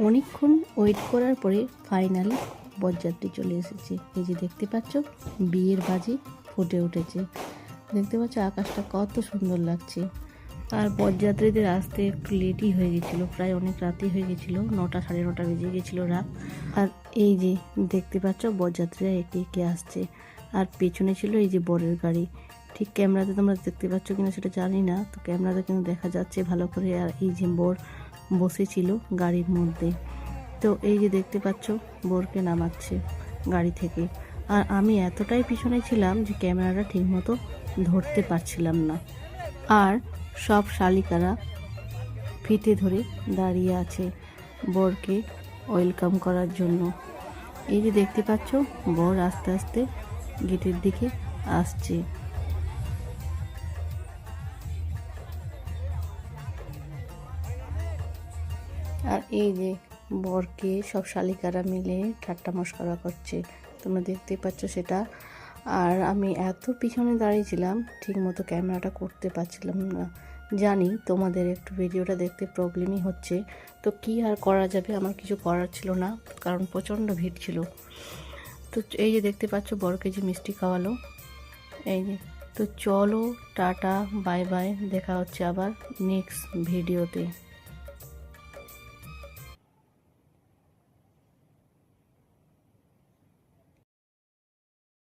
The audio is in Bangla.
অনেকক্ষণ ওয়েট করার পরে ফাইনালি বরযাত্রী চলে এসেছে। এই যে দেখতে পাচ্ছ বিয়ের বাজি ফুটে উঠেছে। দেখতে পাচ্ছ আকাশটা কত সুন্দর লাগছে। আর বরযাত্রীদের আসতে একটু লেটই হয়ে গেছিলো, প্রায় অনেক রাতই হয়ে গেছিলো, 9টা সাড়ে 9টা বেজে গেছিলো রাত। আর এই যে দেখতে পাচ্ছ বরযাত্রীরা একে একে আসছে। আর পেছনে ছিল এই যে বরের গাড়ি। ঠিক ক্যামেরাতে তোমরা দেখতে পাচ্ছ কিনা সেটা জানি না, তো ক্যামেরাতে কিন্তু দেখা যাচ্ছে ভালো করে। আর এই যে বর বসেছিল গাড়ির মধ্যে, তো এই যে দেখতে পাচ্ছ বরকে নামাচ্ছে গাড়ি থেকে। আর আমি এতটাই পিছনে ছিলাম যে ক্যামেরাটা ঠিকমতো ধরতে পারছিলাম না। আর সব শালিকারা ফিতে ধরে দাঁড়িয়ে আছে বরকে ওয়েলকাম করার জন্য। এই যে দেখতে পাচ্ছ বর আস্তে আস্তে গেটের দিকে আসছে। আর এই যে বরকে সব শালিকারা মিলে ঠাট্টা মশকরা করছে, তোমরা দেখতে পাচ্ছ সেটা। আর আমি এত পিছনে দাঁড়িয়েছিলাম ঠিক মতো ক্যামেরাটা করতে পারছিলাম না। জানি তোমাদের একটু ভিডিওটা দেখতে প্রবলেমই হচ্ছে, তো কি আর করা যাবে, আমার কিছু করার ছিল না, কারণ প্রচণ্ড ভিড় ছিল। তো এই যে দেখতে পাচ্ছ বরকে যে মিষ্টি খাওয়ালো। এই যে, তো চলো টাটা বাই বাই, দেখা হচ্ছে আবার নেক্সট ভিডিওতে।